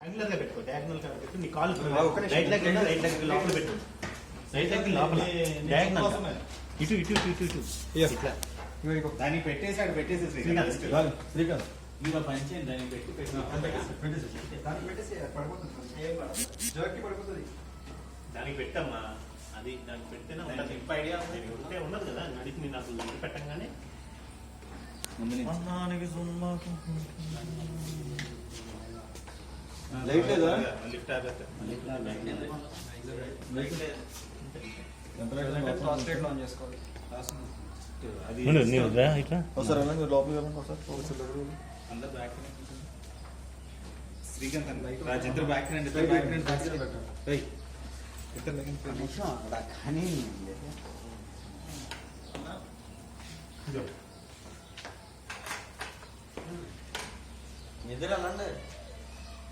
Angular గా పెట్టుకో, diagonal గా పెట్టు. నీ కాల్ రైట్ లెగ్ లోపల పెట్టు, రైట్ లెగ్ లోపల డయాగ్నల్ ఇటు ఇటు ఇటు ఇటు ఇటు ఇట్లా దానికి పెట్టేసాడు. పెట్టేసి శ్రీకాంత్ మీరు పంచేయండి. దానికి పెట్టి దానికి పెట్టమ్మా. అది దానికి పెడితేనే ఉండదు. ఇంప ఐడియా ఉంటే ఉండదు కదా. నడిపి మీరు నాకు ఇది పెట్టంగానే లైట్ లేదా? లిఫ్ట్ ఆగట్టు. అది ఇట్లా అందరు బ్యాక్ శ్రీకాంత్ రాజేంద్ర బ్యాక్ రండి. బ్యాక్ రండి. కానీ నిద్ర అలాంటి